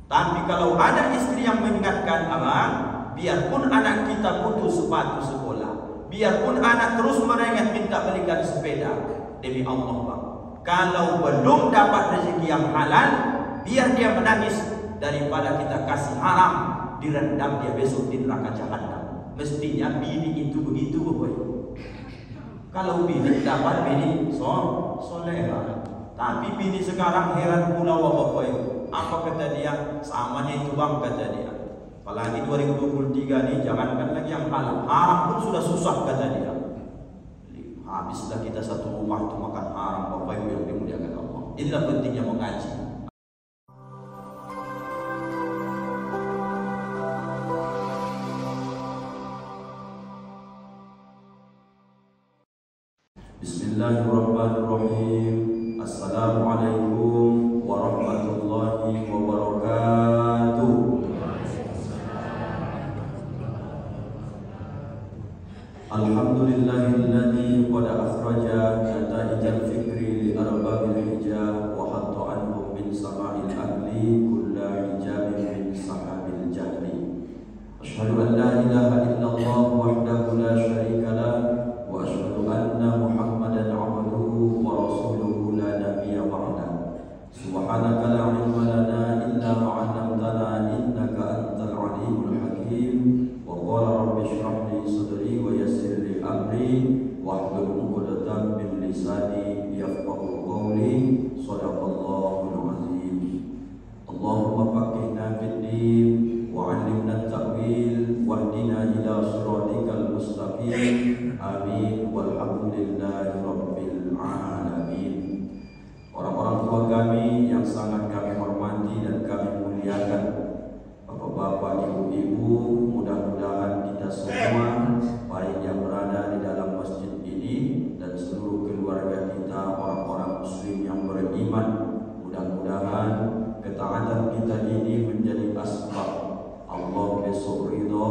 Tapi kalau ada istri yang mengingatkan, abang, biarpun anak kita butuh sepatu sekolah, biarpun anak terus merengek minta belikan sepeda, demi Allah bang, kalau belum dapat rezeki yang halal, biar dia menangis daripada kita kasih haram, direndam dia besok di neraka jahanam. Mestinya bini itu begitu, boy. Kalau bini dapat bini soleha. Tapi bini sekarang heran pula, boy. Apa kata dia? Samanya itu bang, kata dia. Apalagi 2023 nih, jangankan lagi yang halal, haram pun sudah susah, kata dia. Habislah kita satu rumah itu makan haram, bapak ibu yang dimuliakan Allah. Inilah pentingnya mengaji. Bismillahirrahmanirrahim. Assalamualaikum warahmatullahi wabarakatuh. Alhamdulillahilladzi qad akhraja nataijal fikri li arbabil hijab wa hatta anhum min sama'il aqli kulla hijabin min sahabil jahli. Asyhadu an la ilaha illallah wahdahu la syarika lah wa asyhadu anna Muhammadan abduhu wa rasuluhu la nabiyya ba'da. Subhanaka la ilma lana illa ma 'allamtana innaka antal alimul hakim. Wa qala rabbi shrah li sadri wa yassir li amri wahlul 'uqdatam min lisani yafqahu qawli. Shadaqallahul azim. Allahumma faqihna fid din wa 'allimna at-ta'wil wahdina ila shiratikal mustaqim. Amin walhamdulillahi rabbil alamin. Orang-orang tua kami yang sangat kami hormati dan kami muliakan, bapak-bapak, ibu-ibu, mudah-mudahan kita semua, baik yang berada di dalam masjid ini dan seluruh keluarga kita, orang-orang muslim yang beriman, mudah-mudahan ketaatan kita ini menjadi asbab Allah besok ridho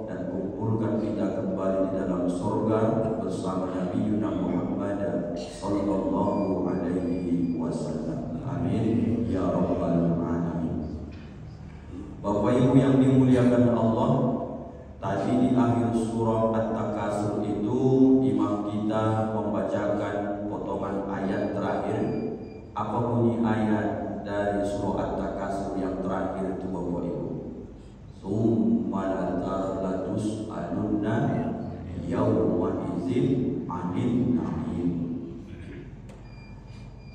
dan kumpulkan kita kembali di dalam surga bersama Nabi Muhammad sallallahu alaihi wasallam. Amin ya rabbal alamin. Bapak ibu yang dimuliakan Allah, tadi di akhir surah At-Takasur itu imam kita membacakan potongan ayat terakhir. Apa bunyi ayat dari surah At-Takasur yang terakhir itu, Bapak ibu? Summa latus alunna yawma izin anin na'im.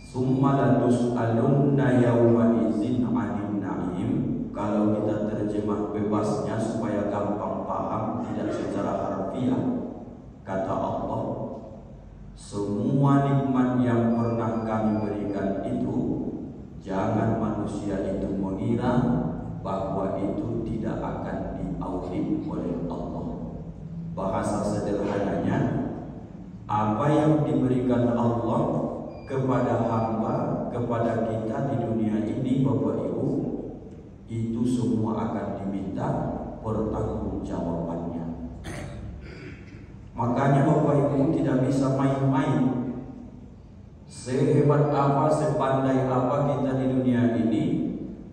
Summa latus alunna yawma izin anin na'im. Kalau kita terjemah bebasnya supaya gampang paham, tidak secara harfiah, kata Allah, semua nikmat yang pernah kami berikan itu, jangan manusia itu mengira bahwa itu tidak akan diaudit oleh Allah. Bahasa sederhananya, apa yang diberikan Allah kepada hamba, kepada kita di dunia ini, Bapak Ibu, itu semua akan diminta pertanggungjawabannya. Makanya Bapak Ibu tidak bisa main-main. Sehebat apa, sepandai apa kita di dunia ini,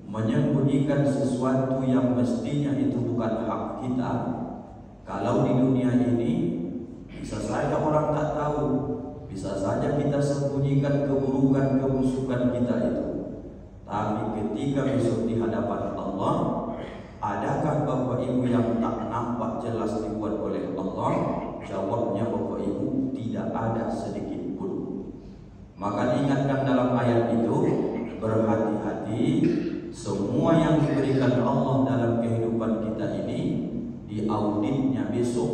menyembunyikan sesuatu yang mestinya itu bukan hak kita. Kalau di dunia ini bisa saja orang tak tahu, bisa saja kita sembunyikan keburukan, kebusukan kita itu. Tapi ketika besok di hadapan Allah, adakah Bapak Ibu yang tak nampak jelas dibuat oleh Allah? Jawabnya Bapak Ibu, tidak ada sedikit pun. Maka diingatkan dalam ayat itu, berhati-hati. Semua yang diberikan Allah dalam kehidupan kita ini, diauditnya besok,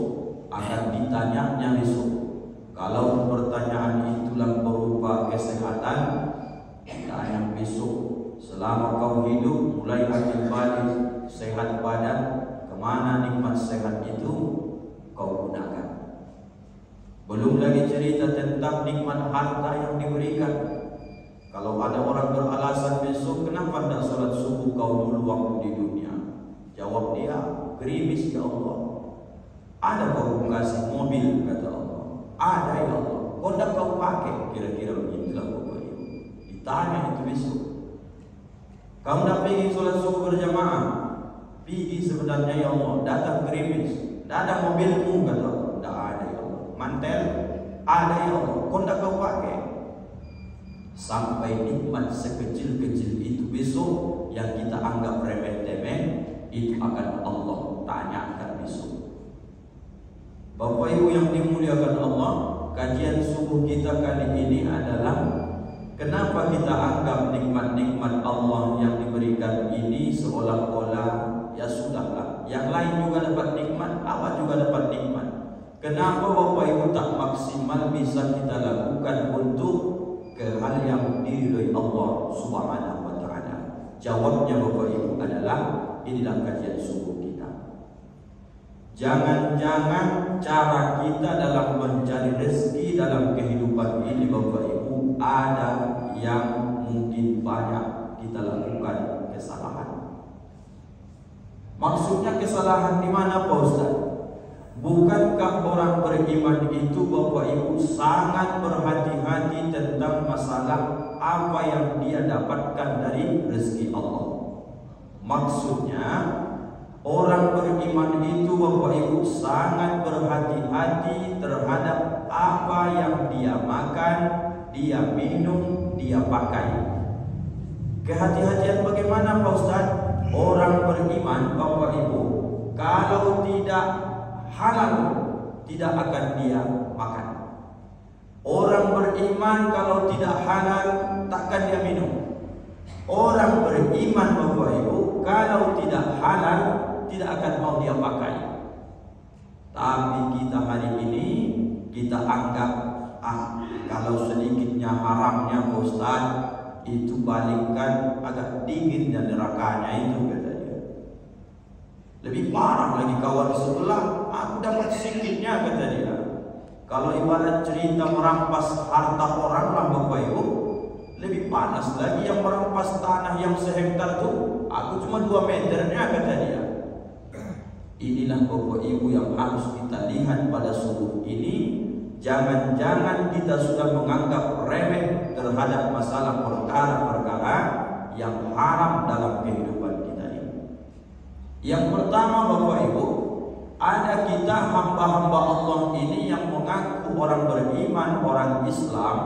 akan ditanyanya besok. Kalau pertanyaan itulah berupa kesehatan, ditanya besok. Selama kau hidup, mulai akil balik, sehat badan, kemana nikmat sehat itu kau gunakan? Belum lagi cerita tentang nikmat harta yang diberikan. Kalau ada orang beralasan besok, kenapa tidak sholat subuh kau dulu waktu di dunia? Jawab dia, gerimis ya Allah. Ada kau kasih mobil, kata Allah. Ada ya Allah. Kau tidak kau pakai, kira-kira begitulah Bapak Ibu. Ditanya itu besok. Kamu tidak pergi sholat subuh berjamaah, pergi sebenarnya ya Allah, datang gerimis, tidak ada mobilmu, kata Allah, tidak ada ya Allah. Mantel ada ya Allah, kau tidak kau pakai. Sampai nikmat sekecil-kecil itu besok yang kita anggap remeh-temeh, itu akan Allah tanyakan besok. Bapak Ibu yang dimuliakan Allah, kajian subuh kita kali ini adalah kenapa kita anggap nikmat-nikmat Allah yang diberikan ini seolah-olah ya sudahlah, yang lain juga dapat nikmat, awak juga dapat nikmat. Kenapa Bapak Ibu tak maksimal bisa kita lakukan untuk ke hal yang diridhoi Allah Subhanahu wa taala? Jawabnya Bapak Ibu adalah inilah kajian subuh kita. Jangan-jangan cara kita dalam mencari rezeki dalam kehidupan ini Bapak Ibu ada yang mungkin banyak kita lakukan kesalahan. Maksudnya kesalahan di mana Pak Ustaz? Bukankah orang beriman itu Bapak Ibu sangat berhati-hati tentang masalah apa yang dia dapatkan dari rezeki Allah? Maksudnya orang beriman itu Bapak Ibu sangat berhati-hati terhadap apa yang dia makan, dia minum, dia pakai. Kehati-hatian bagaimana Pak Ustaz? Orang beriman Bapak Ibu kalau tidak halal tidak akan dia makan. Orang beriman kalau tidak halal takkan dia minum. Orang beriman Bapak Ibu kalau tidak halal tidak akan mau dia pakai. Tapi kita hari ini kita anggap kalau sedikitnya haramnya Ustaz itu balikkan agak dingin dan nerakanya itu kata dia. Lebih parah lagi kawan sebelah, aku dapat sedikitnya kata dia. Kalau ibarat cerita merampas harta orang lah Bapak Ibu, lebih panas lagi yang merampas tanah yang sehektar itu. Aku cuma 2 meternya kata dia. Inilah Bapak Ibu yang harus kita lihat pada subuh ini. Jangan-jangan kita sudah menganggap remeh terhadap masalah perkara-perkara yang haram dalam kehidupan kita ini. Yang pertama Bapak Ibu, ada kita hamba-hamba Allah ini yang mengaku orang beriman, orang Islam,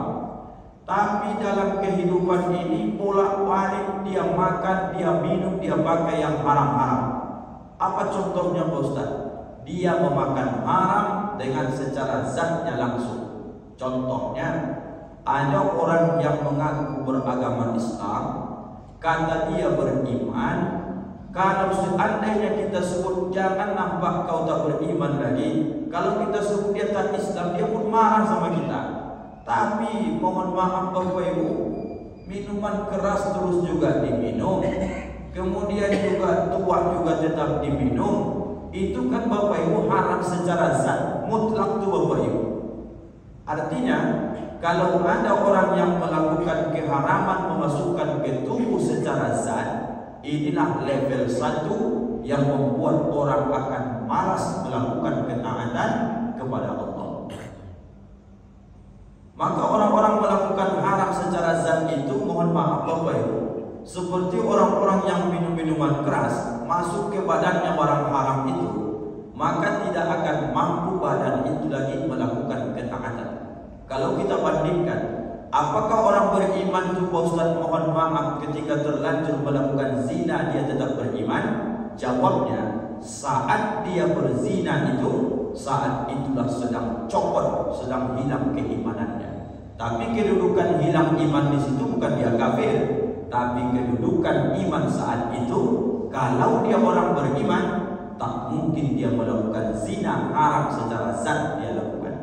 tapi dalam kehidupan ini bolak-balik dia makan, dia minum, dia pakai yang haram-haram. Apa contohnya Pak Ustaz? Dia memakan haram dengan secara zatnya langsung. Contohnya, ada orang yang mengaku beragama Islam, kata dia beriman. Kalau seandainya kita sebut jangan nampak kau tak beriman lagi, kalau kita sebut dia tak Islam, dia pun marah sama kita. Tapi mohon maaf Bapak Ibu, minuman keras terus juga diminum, kemudian juga tua juga tetap diminum. Itu kan Bapak Ibu haram secara zat, mutlak tuh Bapak Ibu. Artinya kalau ada orang yang melakukan keharaman memasukkan ke tubuh secara zat, inilah level 1 yang membuat orang akan malas melakukan ketaatan kepada Allah. Maka orang-orang melakukan haram secara zat itu, mohon maaf Bapak Ibu, seperti orang-orang yang minum minuman keras masuk ke badannya barang haram itu, maka tidak akan mampu badan itu lagi melakukan ketaatan. Kalau kita bandingkan, apakah orang beriman itu Pak Ustaz mohon maaf ketika terlanjur melakukan zina dia tetap beriman? Jawabnya, saat dia berzina itu, saat itulah sedang copot, sedang hilang keimanannya. Tapi kedudukan hilang iman di situ bukan dia kafir, tapi kedudukan iman saat itu, kalau dia orang beriman, tak mungkin dia melakukan zina haram secara zat dia lakukan.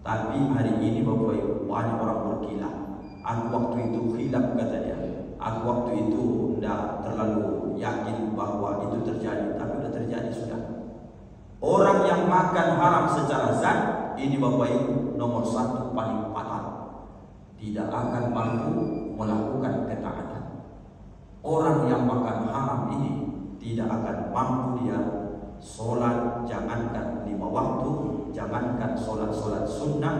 Tapi hari ini Bapak Ibu banyak orang berkilah. Aku waktu itu khilaf kata dia. Aku waktu itu tidak terlalu yakin bahwa itu terjadi, tapi sudah terjadi sudah. Orang yang makan haram secara zat ini Bapak Ibu nomor 1 paling fatal. Tidak akan mampu melakukan ketaatan. Orang yang makan haram ini tidak akan mampu dia sholat, jangankan 5 waktu, jangankan sholat sunnah.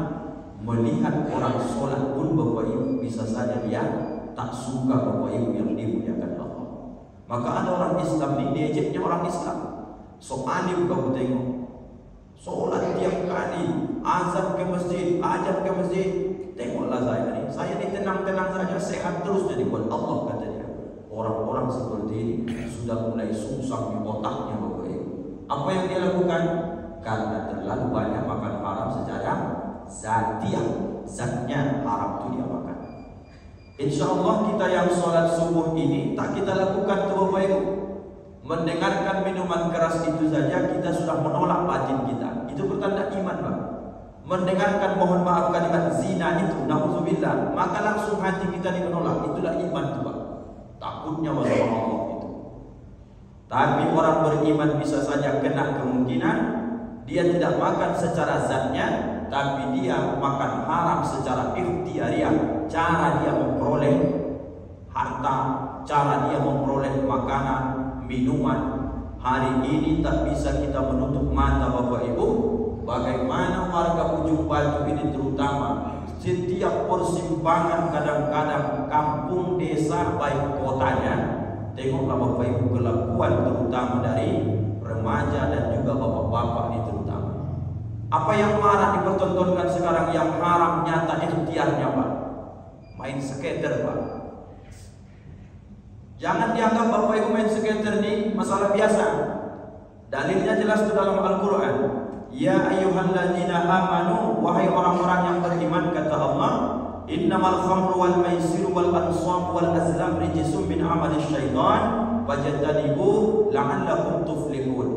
Melihat orang sholat pun Bapak Ibu bisa saja dia tak suka Bapak Ibu yang dimuliakan Allah. Maka ada orang Islam ni diejeknya orang Islam. So alim kau tengok, solat tiap kali, azan ke masjid, ajab ke masjid. Tengoklah saya ni tenang-tenang saja, sehat terus jadi buat Allah, kata dia. Orang-orang seperti ini sudah mulai sungsang di otaknya, Bapak Ibu. Apa yang dia lakukan? Karena terlalu banyak makan haram secara zatiah, zatnya haram itu dia makan. Insya Allah kita yang sholat subuh ini tak kita lakukan tuh Bapak Ibu. Mendengarkan minuman keras itu saja kita sudah menolak batin kita. Itu bertanda iman, Pak. Mendengarkan mohon maaf kalimat zina itu, na'udzubillah, maka langsung hati kita menolak. Itulah iman tuh, Pak. Takutnya wajah Allah itu. Tapi orang beriman bisa saja kena kemungkinan dia tidak makan secara zatnya, tapi dia makan haram secara ikhtiariah. Cara dia memperoleh harta, cara dia memperoleh makanan, minuman. Hari ini tak bisa kita menutup mata, Bapak Ibu, bagaimana warga Ujung Batu ini terutama setiap persimpangan, kadang-kadang kampung, desa, baik kotanya, tengoklah Bapak Ibu kelakuan terutama dari remaja dan juga bapak-bapak ini terutama. Apa yang marah dipertontonkan sekarang yang haram nyata ikhtiarnya, Pak? Main skater, Pak. Jangan dianggap Bapak Ibu main skater ini masalah biasa. Dalilnya jelas di dalam Al-Quran. Ya ayyuhalladzina amanu, wahai orang-orang yang beriman, kata Allah, innamal khamru wal maisiru wal ansab wal azlam rijsum min amali syaitan fajtanibu la'allakum tuflihun.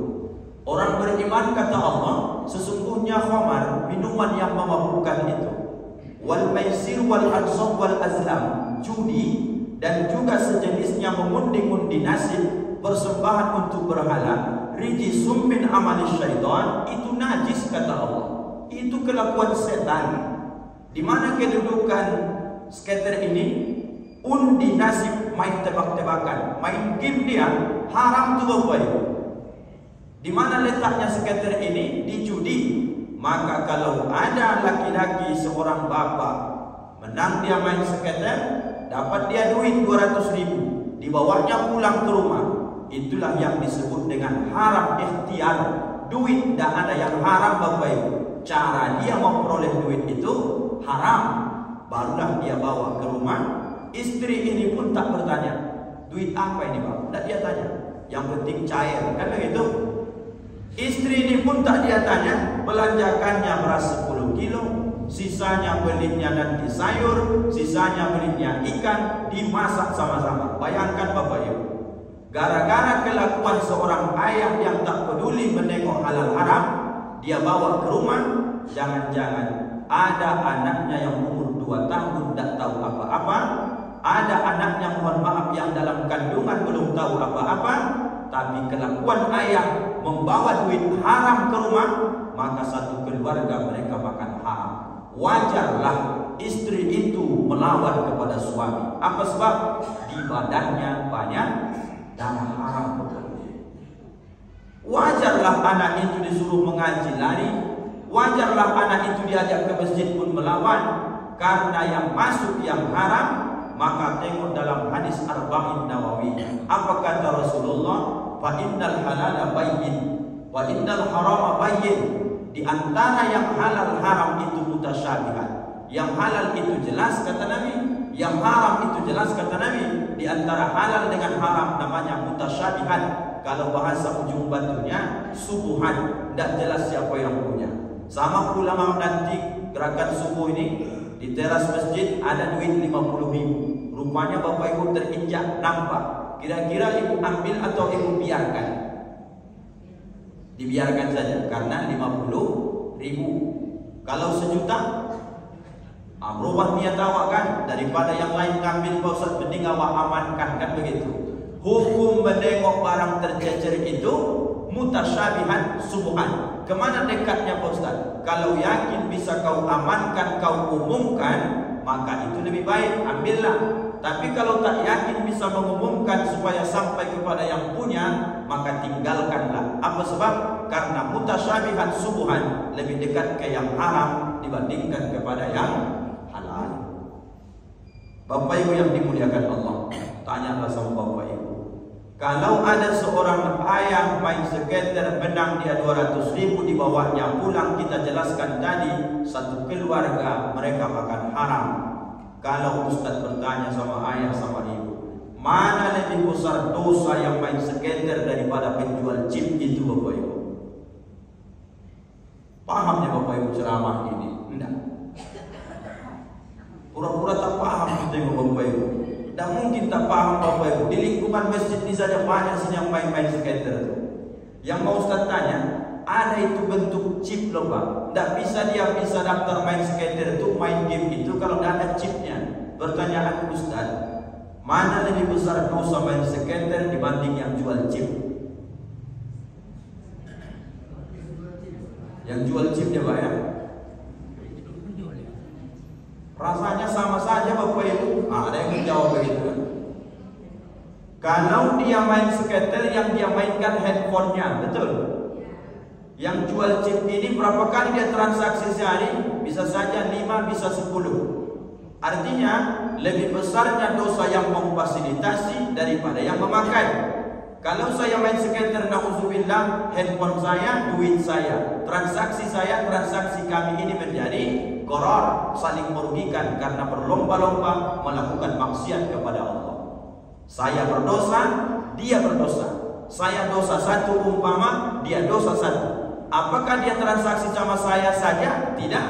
Orang beriman, kata Allah, sesungguhnya khamar, minuman yang memabukkan itu, wal maisir wal ansab wal azlam, judi dan juga sejenisnya mengundi-undi nasib, persembahan untuk berhala, rijsum min amali syaitan, itu najis, kata Allah. Itu kelakuan setan. Di mana kedudukan skater ini? Undi nasib, main tebak-tebakan, main game dia, haram tuh Bapak Ibu. Di mana letaknya skater ini? Di judi. Maka kalau ada laki-laki seorang bapak menang dia main skater, dapat dia duit 200.000, dibawanya pulang ke rumah. Itulah yang disebut dengan haram ikhtiar. Duit tidak ada yang haram, Bapak Ibu. Cara dia memperoleh duit itu haram. Barulah dia bawa ke rumah. Istri ini pun tak bertanya, duit apa ini, Pak? Tidak dia tanya. Yang penting cair, kan begitu? Istri ini pun tak dia tanya, belanjakannya beras 10 kilo, sisanya belinya nanti sayur, sisanya belinya ikan, dimasak sama-sama. Bayangkan Bapak Ibu, gara-gara kelakuan seorang ayah yang tak peduli menengok halal haram, dia bawa ke rumah. Jangan-jangan ada anaknya yang umur 2 tahun tak tahu apa-apa, ada anaknya mohon maaf yang dalam kandungan belum tahu apa-apa, tapi kelakuan ayah membawa duit haram ke rumah, maka satu keluarga mereka makan haram. Wajarlah istri itu melawan kepada suami. Apa sebab? Di badannya banyak darah haram. Wajarlah anak itu disuruh mengaji lari. Wajarlah anak itu diajak ke masjid pun melawan. Karena yang masuk yang haram. Maka tengok dalam hadis Arba'in Nawawi, apa kata Rasulullah? Fa innal halala bayyin wa innal harama bayyin. Di antara yang halal haram itu mutasyabihat. Yang halal itu jelas, kata Nabi. Yang haram itu jelas, kata Nabi. Di antara halal dengan haram namanya mutasyabihat. Kalau bahasa Ujung Batunya subuhan, tidak jelas siapa yang punya. Sama ulama nanti gerakan subuh ini, di teras masjid ada duit 50.000. Rupanya Bapak Ibu terinjak, nampak. Kira-kira ibu ambil atau ibu biarkan? Dibiarkan saja, karena 50.000. Kalau 1 juta, berubah niat awak kan, daripada yang lain ngambil Pak Ustaz, mending awak amankan, kan begitu. Hukum menengok barang tercecer itu mutasyabihan subuhan. Kemana dekatnya Pak Ustaz? Kalau yakin bisa kau amankan, kau umumkan, maka itu lebih baik, ambillah. Tapi kalau tak yakin bisa mengumumkan supaya sampai kepada yang punya, maka tinggalkanlah. Apa sebab? Karena mutasyabihan subuhan lebih dekat ke yang haram dibandingkan kepada yang halal. Bapak Ibu yang dimuliakan Allah, tanyalah sama Bapak Ibu, Kalau ada seorang ayah main skater menang dia 200.000 di bawahnya, pulang kita jelaskan tadi satu keluarga mereka makan haram. Kalau Ustaz bertanya sama ayah sama ibu, mana lebih besar dosa yang main skater daripada penjual chip itu Bapak Ibu? Pahamnya Bapak Ibu ceramah ini? Enggak. Pura-pura tak paham kita Bapak Ibu. Dan mungkin tak paham Bapak Ibu. Di lingkungan masjid ini saja banyak sih yang main-main skater. Yang mau Ustaz tanya, ada itu bentuk chip loh Pak. Tidak bisa dia bisa daftar main skater itu, main game itu kalau tidak ada chipnya. Pertanyaan Ustaz, mana lebih besar dosa main skater dibanding yang jual chip? Yang jual chipnya Pak ya? Rasanya sama saja Bapak Ibu. Ada yang menjawab begitu. Kalau dia main skater, yang dia mainkan handphonenya, betul? Yang jual chip ini berapa kali dia transaksi sehari? Bisa saja 5, bisa 10. Artinya lebih besarnya dosa yang memfasilitasi daripada yang memakai. Kalau saya main skater, na'udzubillah, handphone saya, duit saya, transaksi saya, transaksi kami ini menjadi qarar, saling merugikan karena berlomba-lomba melakukan maksiat kepada Allah. Saya berdosa, dia berdosa. Saya dosa satu umpama, dia dosa satu. Apakah dia transaksi sama saya saja? Tidak.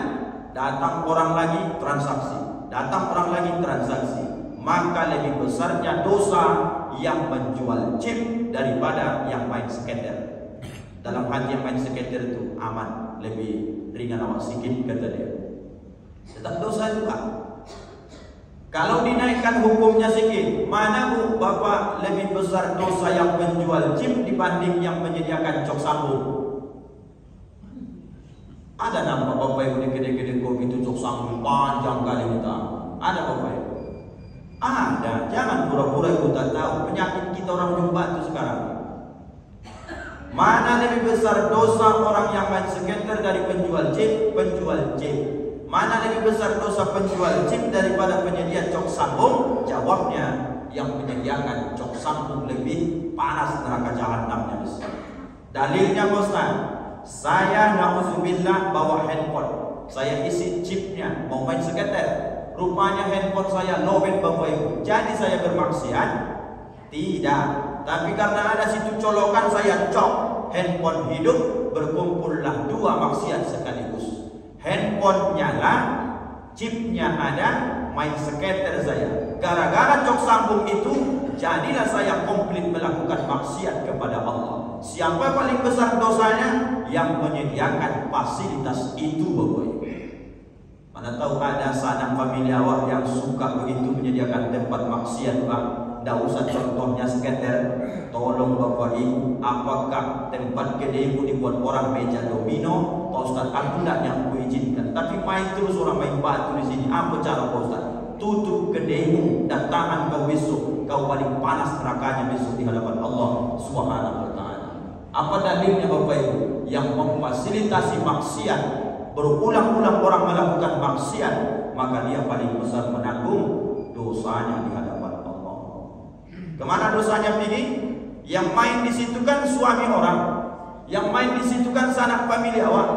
Datang orang lagi transaksi, datang orang lagi transaksi. Maka lebih besarnya dosa yang menjual chip daripada yang main skater. Dalam hati yang main skater itu aman, lebih ringan awak sikit kata dia. Tetap dosa juga. Kalau dinaikkan hukumnya sikit, mana Bu Bapak lebih besar dosa yang menjual chip dibanding yang menyediakan cok sambung? Ada nampak Bapak Ibu di kedai-kedai kopi itu cok sambung panjang kali kita. Ada Bapak Ibu? Ada. Jangan pura-pura Ibu tak tahu. Penyakit kita orang jumpa itu sekarang. Mana lebih besar dosa orang yang main skater dari penjual chip? Penjual chip. Mana lebih besar dosa penjual chip daripada penyedia cok sambung? Jawabnya, yang menyediakan cok sambung lebih panas neraka jahanamnya besar. Dalilnya Ustaz, saya na'udzubillah bawa handphone, saya isi chipnya, mau main skater. Rupanya handphone saya lowbat Bapak Ibu. Jadi saya bermaksiat? Tidak. Tapi karena ada situ colokan saya cok handphone hidup, berkumpullah dua maksiat sekaligus. Handphone nyala, chipnya ada, main skater saya. Gara-gara cok sambung itu, jadilah saya komplit melakukan maksiat kepada Allah. Siapa paling besar dosanya? Yang menyediakan fasilitas itu Bapak Ibu. Mana tahu ada sanak famili awak yang suka begitu menyediakan tempat maksiat Pak. Tidak usah contohnya skater. Tolong Bapak Ibu, apakah tempat kedaimu dibuat orang meja domino? Pak Ustaz, aku tidak yang kuizinkan. Tapi main terus orang main batu di sini. Apa cara Pak Ustaz? Tutup kedaimu dan tahan kau besok. Kau paling panas nerakanya besok di hadapan Allah Subhanahu wa Ta'ala. Apa dalilnya Bapak Ibu? Yang memfasilitasi maksiat, berulang-ulang orang melakukan maksiat, maka dia paling besar menanggung dosanya di hadapan Allah. Kemana dosanya pergi? Yang main di situ kan suami orang, yang main di situ kan sanak famili awak.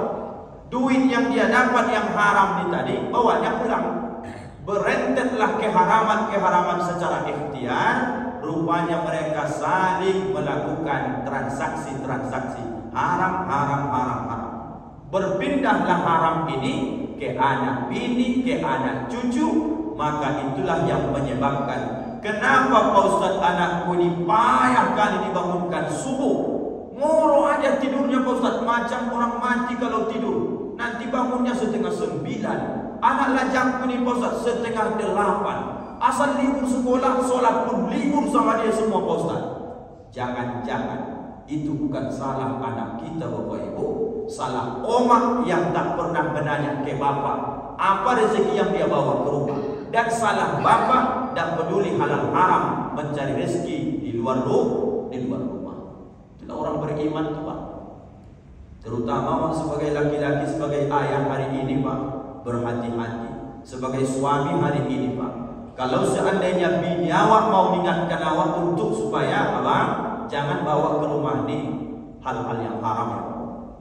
Duit yang dia dapat yang haram tadi bawanya pulang. Berentetlah keharaman-keharaman secara ikhtiar. Rupanya mereka saling melakukan transaksi-transaksi haram. Berpindahlah haram ini ke anak bini, ke anak cucu, maka itulah yang menyebabkan kenapa Pak Ustaz anakku ini payah kali dibangunkan subuh. Ngoro aja tidurnya Pak Ustaz, macam orang mati kalau tidur. Nanti bangunnya 8:30. Anak lajangku ini Pak Ustaz 7:30. Asal libur sekolah, sholat pun libur sama dia semua Pak Ustaz. Jangan-jangan itu bukan salah anak kita Bapak Ibu, salah omak yang tak pernah menanya ke bapak apa rezeki yang dia bawa ke rumah, dan salah bapak dan peduli halal haram mencari rezeki di luar rumah. Itulah orang beriman tuh Pak. Terutama sebagai laki-laki, sebagai ayah hari ini Pak, berhati-hati. Sebagai suami hari ini Pak, kalau seandainya bini awak mau mengingatkan awak untuk supaya apa? jangan bawa ke rumah nih hal-hal yang haram ya.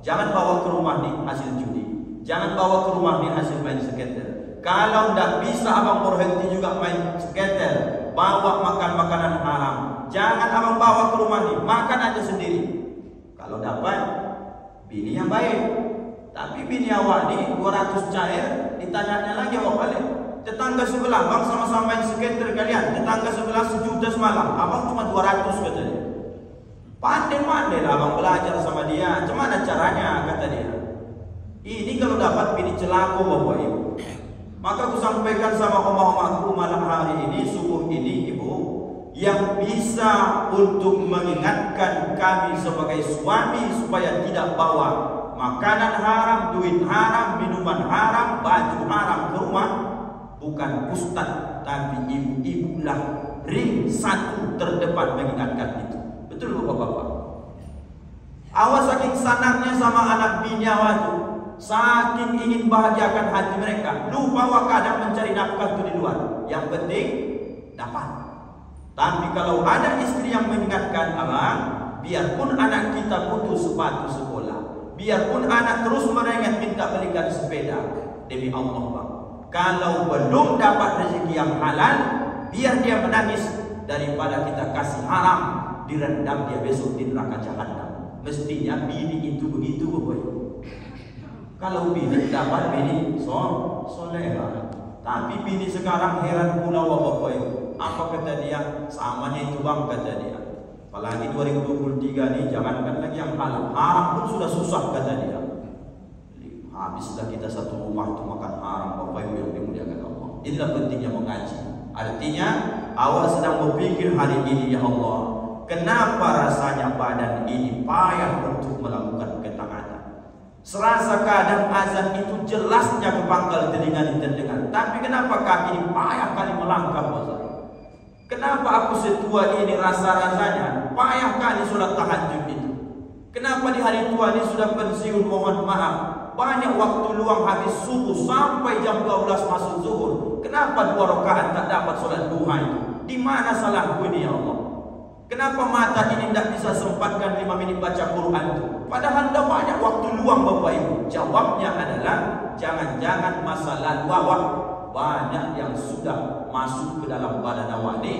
Jangan bawa ke rumah nih hasil judi. Jangan bawa ke rumah nih hasil main skater. Kalau tidak bisa abang berhenti juga main skater, bawa makan makanan haram. Jangan abang bawa ke rumah nih, makan aja sendiri. Kalau dapat bini yang baik. Tapi bini awak nih 200 cair, ditanyanya lagi awak balik. Tetangga sebelah bang sama-sama main skater kalian, tetangga sebelah 1 juta semalam, abang cuma 200 katanya. Pandai-pandai lah abang belajar sama dia. Gimana caranya kata dia. Ini kalau dapat bini celaka bapak ibu. Maka aku sampaikan sama omah-omahku malam hari ini, subuh ini ibu, yang bisa untuk mengingatkan kami sebagai suami supaya tidak bawa makanan haram, duit haram, minuman haram, baju haram ke rumah, bukan ustaz, tapi ibu-ibu lah ring 1 terdepan mengingatkan itu. Betul bapak-bapak? Awas saking sanaknya sama anak bini awak itu, saking ingin bahagiakan hati mereka, lupa awak kadang mencari nafkah itu di luar. Yang penting dapat. Tapi kalau ada istri yang mengingatkan, abang, biarpun anak kita butuh sepatu sekolah, biarpun anak terus merengek minta belikan sepeda, demi Allah bang, kalau belum dapat rezeki yang halal, biar dia menangis daripada kita kasih haram, direndam dia besok di neraka jahanam. Mestinya bini itu begitu bapak ibu. Kalau bini dapat bini soleha, tapi bini sekarang heran pula bapak ibu. Apa kata dia? Samanya itu bang kata dia. Apalagi 2023 nih, jangankan lagi yang halal, haram pun sudah susah kata dia. Habislah kita satu rumah itu makan haram bapak ibu yang dimuliakan Allah. Inilah pentingnya mengaji. Artinya awak sedang berpikir hari ini, ya Allah, kenapa rasanya badan ini payah untuk melakukan ketaatan. Serasa kadang azan itu jelasnya kepangkal telinga terdengar, tapi kenapa kaki ini payah kali melangkah Bapak? Kenapa aku setua ini rasa-rasanya payah kali sholat tahajud itu? Kenapa di hari tua ini sudah pensiun, mohon maaf, banyak waktu luang habis subuh sampai jam 12 masuk zuhur. Kenapa 2 rakaat tak dapat sholat duha itu? Di mana salahku ini ya Allah? Kenapa mata ini tidak bisa sempatkan 5 menit baca Quran itu? Padahal ada banyak waktu luang bapak ibu. Jawabnya adalah jangan-jangan masa lalu awak banyak yang sudah masuk ke dalam badan awak ini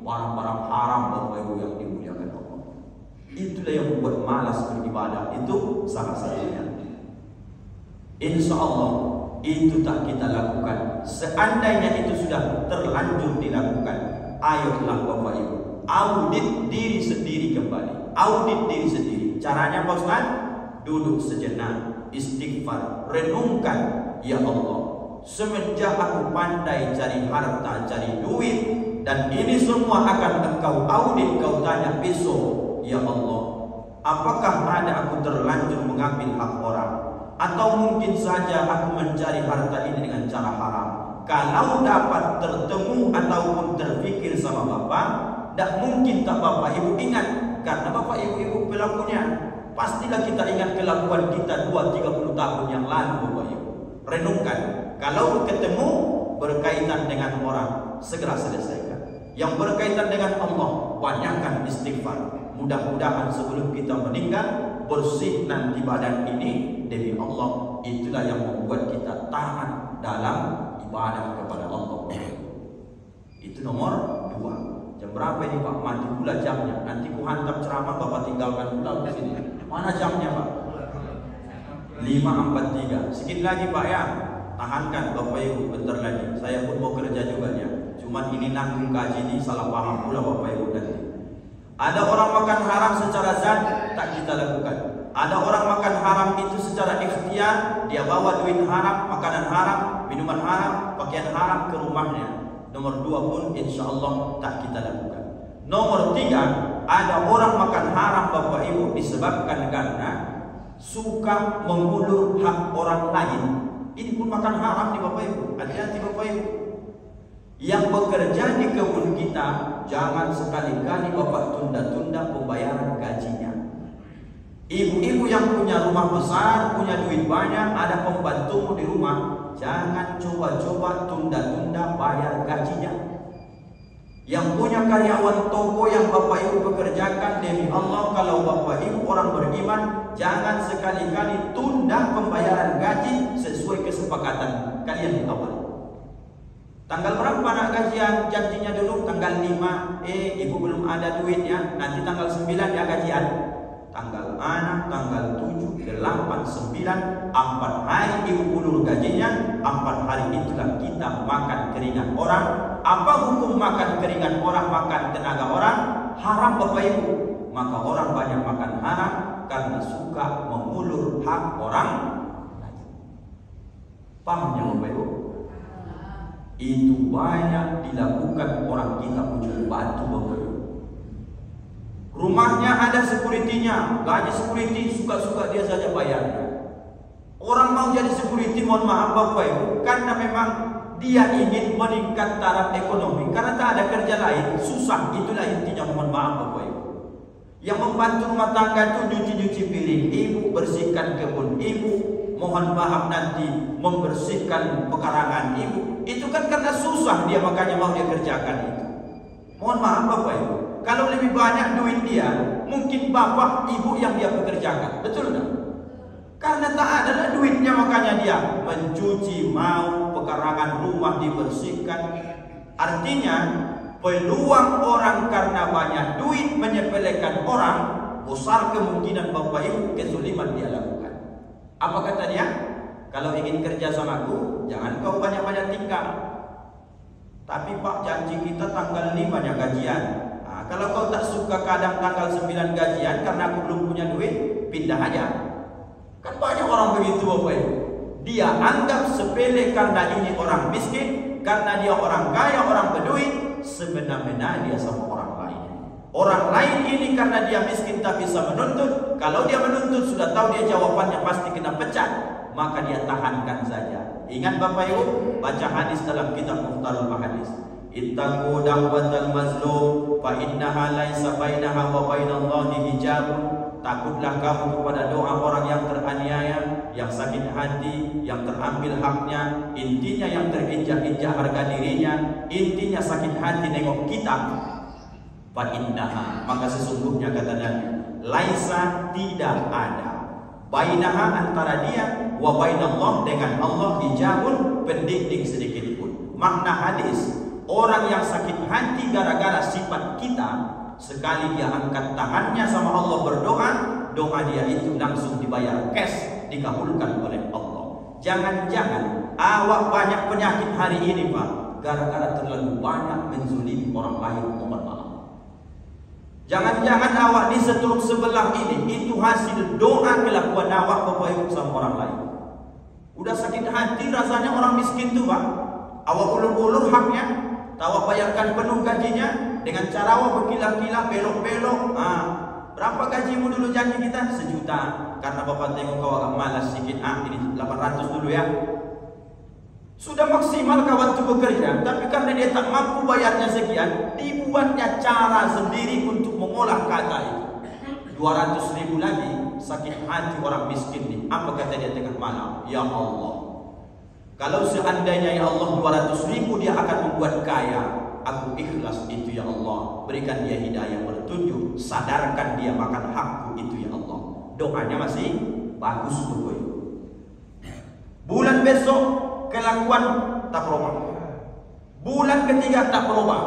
barang-barang haram bapak ibu yang dimuliakan Allah. Itulah yang membuat malas beribadah, itu salah satunya. Insya Allah itu tak kita lakukan. Seandainya itu sudah terlanjur dilakukan, ayolah bapak ibu, audit diri sendiri kembali. Audit diri sendiri. Caranya Pak Ustaz, duduk sejenak, istighfar, renungkan, ya Allah, semenjak aku pandai cari harta, cari duit, dan ini semua akan engkau audit, kau tanya besok, ya Allah, apakah ada aku terlanjur mengambil hak orang, atau mungkin saja aku mencari harta ini dengan cara haram. Kalau dapat tertemu ataupun terfikir sama Bapak, tidak mungkin tak Bapak Ibu ingat, karena Bapak Ibu pelakunya. Pastilah kita ingat kelakuan kita 20-30 tahun yang lalu Bapak Ibu. Renungkan, kalau ketemu berkaitan dengan orang, segera selesaikan. Yang berkaitan dengan Allah, banyakkan istighfar. Mudah-mudahan sebelum kita meninggal, bersih nanti badan ini demi Allah. Itulah yang membuat kita taat dalam ibadah kepada Allah. Itu nomor 2. Jam berapa ini Pak? Mati pula jamnya. Nanti ku hantam ceramah Bapak tinggalkan pula di sini. Mana jamnya Pak? 5.43. Sedikit lagi Pak ya. Tahankan Bapak Ibu bentar lagi. Saya pun mau kerja juga ya. Cuman ini nanggung kaji ini salah paham pula Bapak Ibu nanti. Ada orang makan haram secara zat, tak kita lakukan. Ada orang makan haram itu secara ikhtiar, dia bawa duit haram, makanan haram, minuman haram, pakaian haram ke rumahnya. Nomor 2 pun insya Allah tak kita lakukan. Nomor 3, ada orang makan haram Bapak Ibu disebabkan karena suka mengulur hak orang lain. Ini pun makan haram nih Bapak Ibu. Hati-hati Bapak Ibu. Yang bekerja di kebun kita, jangan sekali-kali Bapak tunda-tunda pembayaran gajinya. Ibu-ibu yang punya rumah besar, punya duit banyak, ada pembantumu di rumah, jangan coba-coba tunda-tunda bayar gajinya. Yang punya karyawan toko yang Bapak Ibu pekerjakan demi Allah, kalau Bapak Ibu orang beriman, jangan sekali-kali tunda pembayaran gaji sesuai kesepakatan kalian di awal. Tanggal berapa nak gajian? Janjinya dulu tanggal 5. Ibu belum ada duitnya, nanti tanggal 9 ya gajian. Tanggal 6, tanggal 7, 8, 9, 4 hari ibu ulur gajinya. 4 hari itulah kita makan keringat orang. Apa hukum makan keringat orang, makan tenaga orang? Haram Bapak Ibu. Maka orang banyak makan haram karena suka mengulur hak orang. Pahamnya Bapak Ibu? Itu banyak dilakukan orang kita ujung batu Bapak Ibu. Rumahnya ada security-nya, gaji security suka-suka dia saja bayarnya. Orang mau jadi security, mohon maaf Bapak Ibu, karena memang dia ingin meningkat taraf ekonomi, karena tak ada kerja lain, susah. Itulah intinya, mohon maaf Bapak Ibu. Yang membantu rumah tangga itu nyuci-nyuci piring, ibu bersihkan kebun, ibu mohon maaf nanti membersihkan pekarangan ibu. Itu kan karena susah dia, makanya mau dia kerjakan itu. Mohon maaf Bapak Ibu, kalau lebih banyak duit dia, mungkin bapak ibu yang dia pekerjakan, betul tak? Karena tak ada duitnya, makanya dia mencuci, mau pekarangan rumah dibersihkan. Artinya peluang orang karena banyak duit menyepelekan orang, besar kemungkinan Bapak Ibu kezaliman dia lakukan. Apa kata dia? Kalau ingin kerja sama aku, jangan kau banyak-banyak tinggal. Tapi Pak, janji kita tanggal 5 nya gajian. Nah, kalau kau tak suka kadang tanggal 9 gajian karena aku belum punya duit, pindah aja. Kan banyak orang begitu Bapak Ibu. Dia anggap sepele karena ini orang miskin, karena dia orang kaya, orang berduit, semena-mena dia sama orang lain. Orang lain ini karena dia miskin tak bisa menuntut. Kalau dia menuntut sudah tahu dia jawabannya pasti kena pecat, maka dia tahankan saja. Ingat Bapak Ibu, baca hadis dalam kitab Mukhtarul Hadis. Ittaqu da'watal mazlum fa innaha laisa bainaha wa bainallahi hijabun. Takutlah kamu kepada doa orang yang teraniaya, yang sakit hati, yang terambil haknya, intinya yang terinjak-injak harga dirinya, intinya sakit hati nengok kita. Fa innaha, maka sesungguhnya kata Nabi, laisa tidak ada, bainaha antara dia wa bainallah dengan Allah hijabun, pendinding sedikit pun. Makna hadis, orang yang sakit hati gara-gara sifat kita, sekali dia angkat tangannya sama Allah berdoa, doa dia itu langsung dibayar cash, dikabulkan oleh Allah. Jangan-jangan awak banyak penyakit hari ini Pak, gara-gara terlalu banyak menzulimi orang lain, mohon maaf. Jangan-jangan awak disetruk sebelah ini, itu hasil doa kelakuan awak Bapak Ibu sama orang lain. Udah sakit hati rasanya orang miskin tuh Pak, awak ulur-ulur haknya, awak bayarkan penuh gajinya, dengan cara awak berkilah-kilah, belok-belok. Berapa gajimu dulu janji kita? 1 juta. Karena Bapak tengok kau agak malas sedikit, ini 800 dulu ya. Sudah maksimal kawan itu bekerja, tapi karena dia tak mampu bayarnya sekian, dibuatnya cara sendiri untuk mengolah kata itu. 200.000 lagi, sakit hati orang miskin nih. Apa kata dia tengah malam? Ya Allah, kalau seandainya ya Allah 200.000 dia akan membuat kaya, aku ikhlas itu ya Allah. Berikan dia hidayah bertunjuk, sadarkan dia makan hakku itu ya Allah. Doanya masih bagus Bapak Ibu. Bulan besok kelakuan tak berubah, bulan ketiga tak berubah.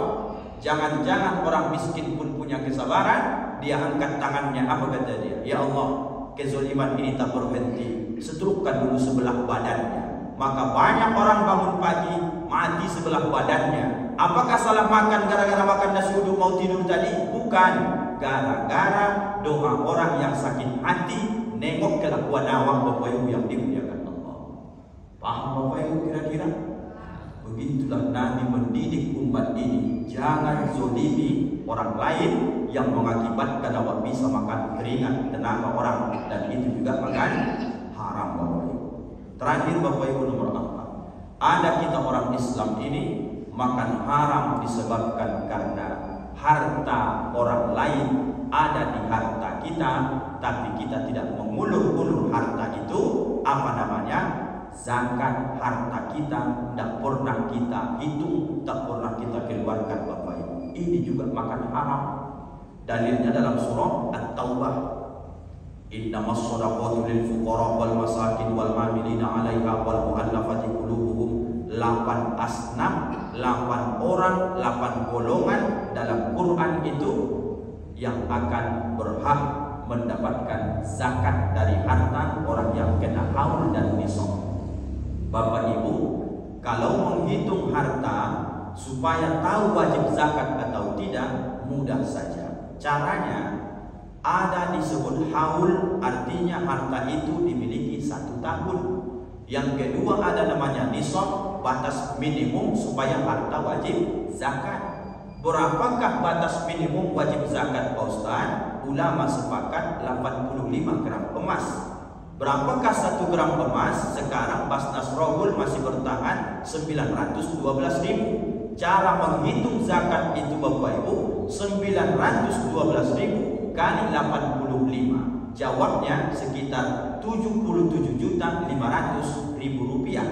Jangan-jangan orang miskin pun punya kesabaran, dia angkat tangannya, apa kata dia? Ya Allah, kezaliman ini tak berhenti, setrukkan dulu sebelah badannya. Maka banyak orang bangun pagi mati sebelah badannya. Apakah salah makan gara-gara makan nasi uduk mau tidur tadi? Bukan, gara-gara doa orang yang sakit hati, nengok kelakuan awak Bapak Ibu yang dimuliakan Allah. Paham Bapak Ibu kira-kira? Begitulah Nabi mendidik umat ini, jangan zolimi orang lain yang mengakibatkan awak bisa makan keringat tenaga orang, dan itu juga makan haram Bapak Ibu. Terakhir Bapak Ibu nomor 4, ada kita orang Islam ini makan haram disebabkan karena harta orang lain ada di harta kita, tapi kita tidak mengulur-ulur harta itu. Apa namanya? Zakat harta kita tidak pernah kita hitung, tak pernah kita keluarkan Bapak Ibu. ini juga makan haram. Dalilnya dalam surah At-Taubah. Innamas shadaqatu lil fuqara wal masakin wal 'amilina 'alaiha wal mu'allafati qulubuhum. 8 asnaf, 8 orang, 8 golongan dalam Quran itu yang akan berhak mendapatkan zakat dari harta orang yang kena haul dan nisab. Bapak Ibu, kalau menghitung harta supaya tahu wajib zakat atau tidak, mudah saja. Caranya ada disebut haul, artinya harta itu dimiliki 1 tahun. Yang kedua ada namanya nisab, batas minimum supaya harta wajib zakat. Berapakah batas minimum wajib zakat, Pak Ustaz? Ulama sepakat 85 gram emas. Berapakah 1 gram emas? Sekarang Basnas Rohul masih bertahan 912.000. Cara menghitung zakat itu Bapak Ibu, 912.000 kali 85. Jawabnya sekitar 77.500.000 rupiah.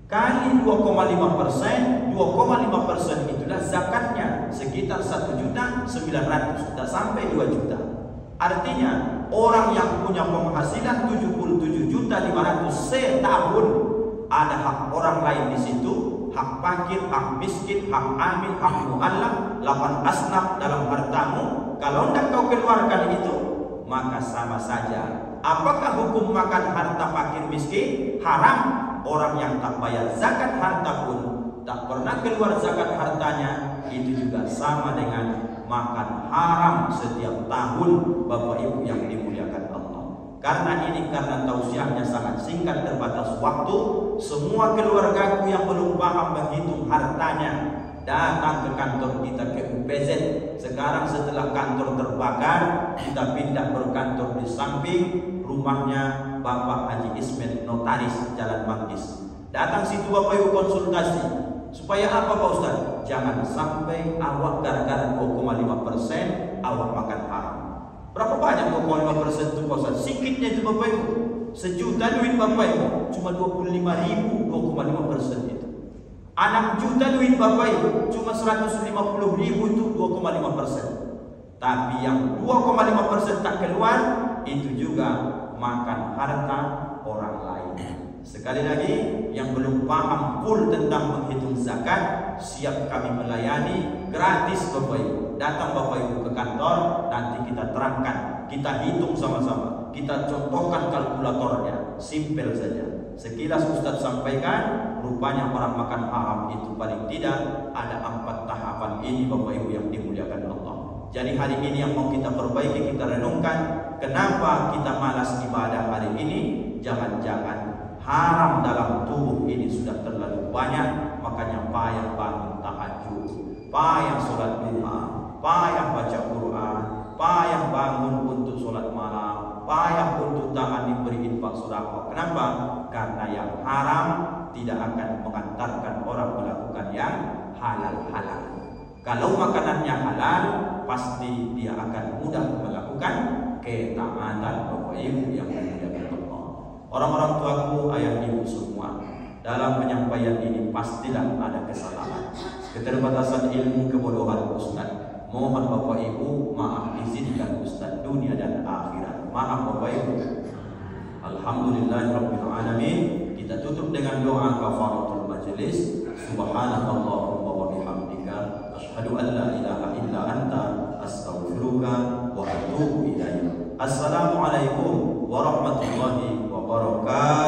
Kali 2,5%, 2,5% itulah zakatnya, sekitar 1.900.000, tidak sampai 2 juta. Artinya orang yang punya penghasilan 77.500.000 setahun, ada hak orang lain di situ, hak fakir, hak miskin, hak amil, hak mu'allaf, 8 asnaf dalam hartamu. Kalau tidak kau keluarkan itu, maka sama saja. Apakah hukum makan harta fakir miskin? Haram. Orang yang tak bayar zakat harta pun, tak pernah keluar zakat hartanya, itu juga sama dengan makan haram setiap tahun, Bapak Ibu yang dimuliakan Allah. Karena tausiahnya sangat singkat, terbatas waktu. Semua keluargaku yang belum paham menghitung hartanya, datang ke kantor kita, ke UPZ. Sekarang setelah kantor terbakar, kita pindah berkantor di samping rumahnya Bapak Haji Ismet, notaris, Jalan Manggis. Datang situ Bapak Ibu konsultasi. Supaya apa Pak Ustaz? Jangan sampai awak gara-gara 2,5% awak makan haram. Berapa banyak 2,5% itu Pak Ustaz? Sikitnya itu Bapak Ibu. 1 juta duit Bapak Ibu cuma 25.000, 2,5% itu. 6 juta duit Bapak Ibu cuma 150.000 itu 2,5%. Tapi yang 2,5% tak keluar, itu juga makan harta orang lain. Sekali lagi, yang belum paham full tentang menghitung zakat, siap kami melayani gratis Bapak Ibu. Datang Bapak Ibu ke kantor, nanti kita terangkan, kita hitung sama-sama, kita contohkan kalkulatornya, simpel saja. Sekilas Ustadz sampaikan, rupanya orang makan haram itu paling tidak ada 4 tahapan ini Bapak Ibu yang dimuliakan Allah. Jadi hari ini yang mau kita perbaiki, kita renungkan, kenapa kita malas ibadah hari ini? Jangan-jangan haram dalam tubuh ini sudah terlalu banyak, makanya payah bangun tahajud, payah sholat duha, payah baca Quran, payah bangun untuk sholat malam, payah untuk tahan diberi infak sedekah. Kenapa? Karena yang haram tidak akan mengantarkan orang melakukan yang halal-halal. Kalau makanannya halal, pasti dia akan mudah melakukan ketaatan Bapak Ibu yang dimuliakan Allah. Orang-orang tuaku, ayah ibu semua, dalam penyampaian ini pastilah ada kesalahan, keterbatasan ilmu, kebodohan Ustaz. Mohon Bapak Ibu maaf, izinkan Ustaz dunia dan akhirat. Maaf Bapak Ibu. Alhamdulillahirabbil alamin. Kita tutup dengan doa kafaratul majelis. Subhanallahumma wa bihamdika asyhadu an la ilaha illa anta astaghfiruka wa atubu ilaik. Assalamualaikum warahmatullahi wabarakatuh.